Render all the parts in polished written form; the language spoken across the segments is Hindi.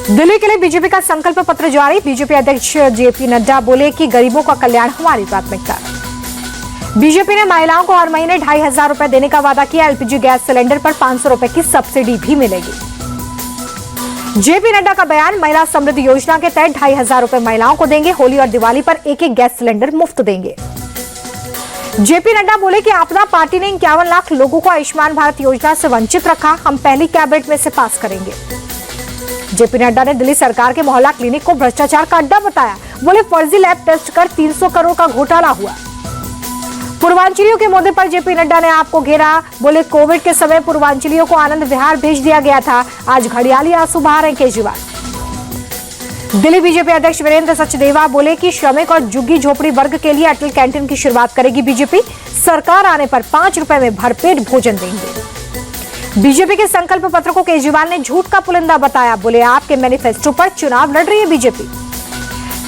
दिल्ली के लिए बीजेपी का संकल्प पत्र जारी। बीजेपी अध्यक्ष जेपी नड्डा बोले कि गरीबों का कल्याण हमारी प्राथमिकता। बीजेपी ने महिलाओं को हर महीने 2,500 रुपए देने का वादा किया। एलपीजी गैस सिलेंडर पर 500 रुपए की सब्सिडी भी मिलेगी। जेपी नड्डा का बयान, महिला समृद्धि योजना के तहत 2,500 रुपए महिलाओं को देंगे। होली और दिवाली पर एक गैस सिलेंडर मुफ्त देंगे। जेपी नड्डा बोले कि आपदा पार्टी ने 51 लाख लोगों को आयुष्मान भारत योजना से वंचित रखा, हम पहली कैबिनेट में से पास करेंगे। जेपी नड्डा ने दिल्ली सरकार के मोहल्ला क्लिनिक को भ्रष्टाचार का अड्डा बताया। बोले फर्जी लैब टेस्ट कर 300 करोड़ का घोटाला हुआ। पूर्वांचलियों के मुद्दे पर जेपी नड्डा ने आपको घेरा। बोले कोविड के समय पूर्वांचलियों को आनंद विहार भेज दिया गया था, आज घड़ियाली आंसू बहा रहे केजरीवाल। दिल्ली बीजेपी अध्यक्ष वीरेंद्र सचदेवा बोले कि श्रमिक और झुग्गी झोपड़ी वर्ग के लिए अटल कैंटीन की शुरुआत करेगी बीजेपी। सरकार आने पर 5 रुपए में भरपेट भोजन देंगे। बीजेपी के संकल्प पत्र को केजरीवाल ने झूठ का पुलिंदा बताया। बोले आपके मैनिफेस्टो पर चुनाव लड़ रही है बीजेपी।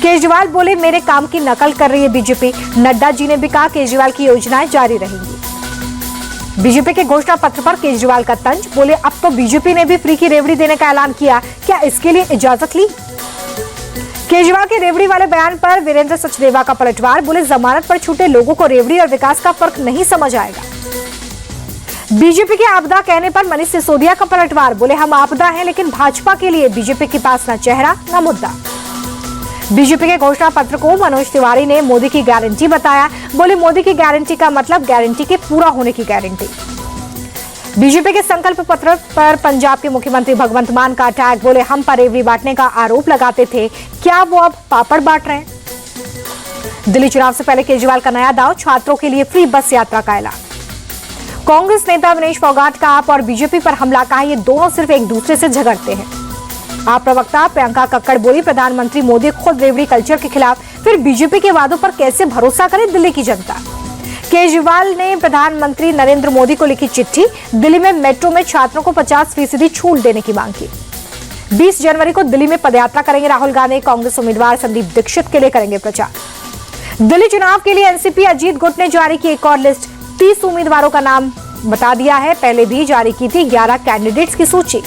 केजरीवाल बोले मेरे काम की नकल कर रही है बीजेपी। नड्डा जी ने भी कहा केजरीवाल की योजनाएं जारी रहेंगी। बीजेपी के घोषणा पत्र पर केजरीवाल का तंज। बोले अब तो बीजेपी ने भी फ्री की रेवड़ी देने का ऐलान किया, क्या इसके लिए इजाजत ली? केजरीवाल के रेवड़ी वाले बयान पर वीरेंद्र सचदेवा का पलटवार। बोले जमानत पर छूटे लोगों को रेवड़ी और विकास का फर्क नहीं समझ आएगा। बीजेपी के आपदा कहने पर मनीष सिसोदिया का पलटवार। बोले हम आपदा हैं लेकिन भाजपा के लिए बीजेपी के पास न चेहरा न मुद्दा। बीजेपी के घोषणा पत्र को मनोज तिवारी ने मोदी की गारंटी बताया। बोले मोदी की गारंटी का मतलब गारंटी के पूरा होने की गारंटी। बीजेपी के संकल्प पत्र पर पंजाब के मुख्यमंत्री भगवंत मान का अटैक। बोले हम पर रेवड़ी बांटने का आरोप लगाते थे, क्या वो अब पापड़ बांट रहे हैं? दिल्ली चुनाव से पहले केजरीवाल का नया दाव, छात्रों के लिए फ्री बस यात्रा का ऐलान। कांग्रेस नेता विनेश फोगाट का आप और बीजेपी पर हमला, कहा ये दोनों सिर्फ एक दूसरे से झगड़ते हैं। आप प्रवक्ता प्रियंका कक्कड़ बोली प्रधानमंत्री मोदी खुद रेवड़ी कल्चर के खिलाफ, फिर बीजेपी के वादों पर कैसे भरोसा करे दिल्ली की जनता। केजरीवाल ने प्रधानमंत्री नरेंद्र मोदी को लिखी चिट्ठी। दिल्ली में मेट्रो में छात्रों को 50% छूट देने की मांग की। 20 जनवरी को दिल्ली में पदयात्रा करेंगे राहुल गांधी। कांग्रेस उम्मीदवार संदीप दीक्षित के लिए करेंगे प्रचार। दिल्ली चुनाव के लिए एनसीपी अजीत गुट ने जारी की एक और लिस्ट। 30 उम्मीदवारों का नाम बता दिया है। पहले भी जारी की थी 11 कैंडिडेट्स की सूची।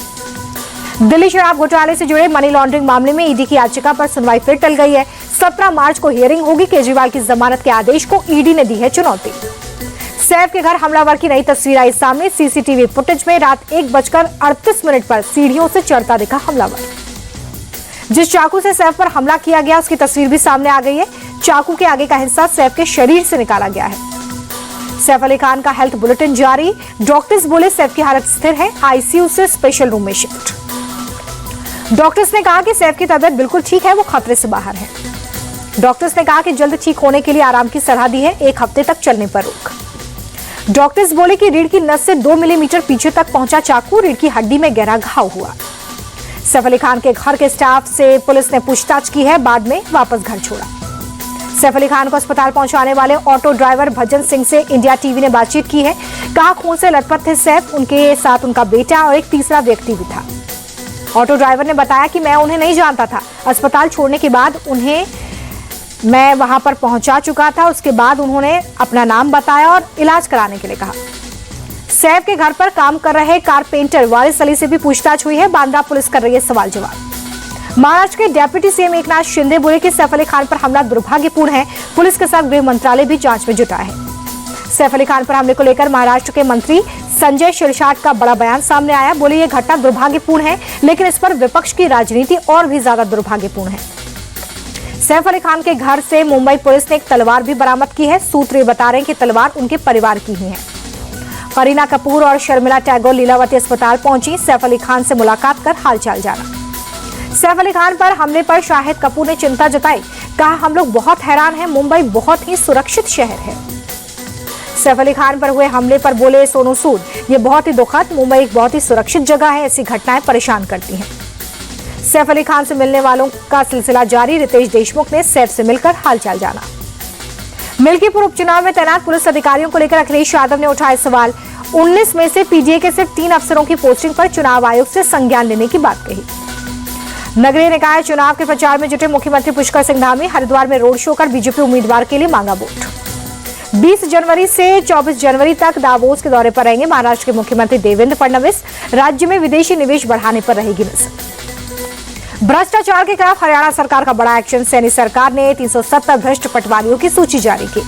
दिल्ली शराब घोटाले से जुड़े मनी लॉन्ड्रिंग मामले में ईडी की याचिका पर सुनवाई फिर टल गई है। 17 मार्च को हियरिंग होगी। केजरीवाल की जमानत के आदेश को ईडी ने दी है चुनौती। सैफ के घर हमलावर की नई तस्वीर आई सामने। सीसीटीवी फुटेज में रात 1:38 पर सीढ़ियों से चढ़ता दिखा हमलावर। जिस चाकू से सैफ पर हमला किया गया उसकी तस्वीर भी सामने आ गई है। चाकू के आगे का हिस्सा सैफ के शरीर से निकाला गया है। सैफ अली खान का हेल्थ बुलेटिन जारी। डॉक्टर्स बोले सैफ की हालत स्थिर है, आईसीयू से स्पेशल रूम में शिफ्ट। डॉक्टर्स ने कहा कि सैफ की तबीयत बिल्कुल ठीक है, वो खतरे से बाहर है। डॉक्टर्स ने कहा कि जल्द ठीक होने के लिए आराम की सलाह दी है, 1 हफ्ते तक चलने पर रोक। डॉक्टर्स बोले कि रीढ़ की नस से 2 मिलीमीटर पीछे तक पहुंचा चाकू, रीढ़ की हड्डी में गहरा घाव हुआ। सैफ अली खान के घर के स्टाफ से पुलिस ने पूछताछ की है, बाद में वापस घर छोड़ा। सैफ अली खान को अस्पताल पहुंचाने वाले ऑटो ड्राइवर भजन सिंह से इंडिया टीवी ने बातचीत की है। कहा खून से लथपथ थे सैफ, उनके साथ उनका बेटा और एक तीसरा व्यक्ति भी था। ऑटो ड्राइवर ने बताया कि मैं उन्हें नहीं जानता था। अस्पताल छोड़ने के बाद मैं वहां पर पहुंचा चुका था। उसके बाद उन्होंने अपना नाम बताया और इलाज कराने के लिए कहा। सैफ के घर पर काम कर रहे कारपेंटर वारिस अली से भी पूछताछ हुई है। बांद्रा पुलिस कर रही है सवाल जवाब। महाराष्ट्र के डिप्टी सीएम एकनाथ शिंदे बोले कि सैफ अली खान पर हमला दुर्भाग्यपूर्ण है। पुलिस के साथ गृह मंत्रालय भी जांच में जुटा है। सैफ अली खान पर हमले को लेकर महाराष्ट्र के मंत्री संजय शिरसाट का बड़ा बयान सामने आया। बोले ये घटना दुर्भाग्यपूर्ण है, लेकिन इस पर विपक्ष की राजनीति और भी ज्यादा दुर्भाग्यपूर्ण है। सैफ अली खान के घर से मुंबई पुलिस ने एक तलवार भी बरामद की है। सूत्र ये बता रहे हैं कि तलवार उनके परिवार की ही है। करीना कपूर और शर्मिला टैगोर लीलावती अस्पताल पहुंची। सैफ अली खान से मुलाकात कर हालचाल जाना। सैफ अली खान पर हमले पर शाहिद कपूर ने चिंता जताई। कहा हम लोग बहुत हैरान हैं, मुंबई बहुत ही सुरक्षित शहर है। सैफ अली खान पर हुए हमले पर बोले सोनू सूद, ये बहुत ही दुखद, मुंबई एक बहुत ही सुरक्षित जगह है, ऐसी घटनाएं परेशान करती हैं। सैफ अली खान से मिलने वालों का सिलसिला जारी। रितेश देशमुख ने सैफ से मिलकर हालचाल जाना। मिल्कीपुर उपचुनाव में तैनात पुलिस अधिकारियों को लेकर अखिलेश यादव ने उठाए सवाल। 19 में से पीडीए के सिर्फ 3 अफसरों की पोस्टिंग पर चुनाव आयोग से संज्ञान लेने की बात कही। नगरीय निकाय चुनाव के प्रचार में जुटे मुख्यमंत्री पुष्कर सिंह धामी हरिद्वार में रोड शो कर बीजेपी उम्मीदवार के लिए मांगा वोट। 20 जनवरी से 24 जनवरी तक दावोस के दौरे पर रहेंगे महाराष्ट्र के मुख्यमंत्री देवेंद्र फडणवीस। राज्य में विदेशी निवेश बढ़ाने पर रहेगी नजर। भ्रष्टाचार के खिलाफ हरियाणा सरकार का बड़ा एक्शन। सैनी सरकार ने 370 भ्रष्ट पटवारियों की सूची जारी की।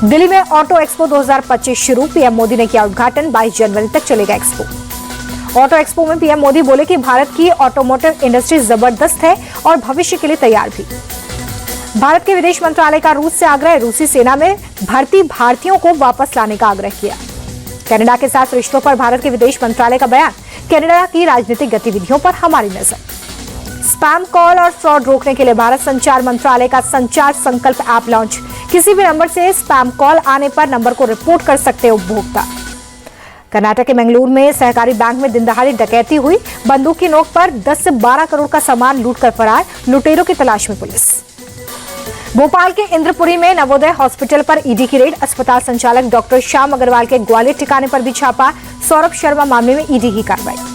दिल्ली में ऑटो एक्सपो 2025 शुरू। पीएम मोदी ने किया उद्घाटन। 22 जनवरी तक चलेगा एक्सपो। ऑटो एक्सपो में पीएम मोदी बोले कि भारत की ऑटोमोटिव इंडस्ट्री जबरदस्त है और भविष्य के लिए तैयार भी। भारत के विदेश मंत्रालय का रूस से आग्रह। रूसी सेना में भर्ती भारतीयों को वापस लाने का आग्रह किया। कनाडा के साथ रिश्तों पर भारत के विदेश मंत्रालय का बयान। कनाडा की राजनीतिक गतिविधियों पर हमारी नजर। स्पैम कॉल और फ्रॉड रोकने के लिए भारत संचार मंत्रालय का संचार संकल्प ऐप लॉन्च। किसी भी नंबर से स्पैम कॉल आने पर नंबर को रिपोर्ट कर सकते हैं उपभोक्ता। कर्नाटक के मंगलूर में सहकारी बैंक में दिनदहाड़े डकैती हुई। बंदूक की नोक पर 10 से 12 करोड़ का सामान लूटकर फरार। लुटेरों की तलाश में पुलिस। भोपाल के इंद्रपुरी में नवोदय हॉस्पिटल पर ईडी की रेड। अस्पताल संचालक डॉक्टर श्याम अग्रवाल के ग्वालियर ठिकाने पर भी छापा। सौरभ शर्मा मामले में ईडी की कार्रवाई।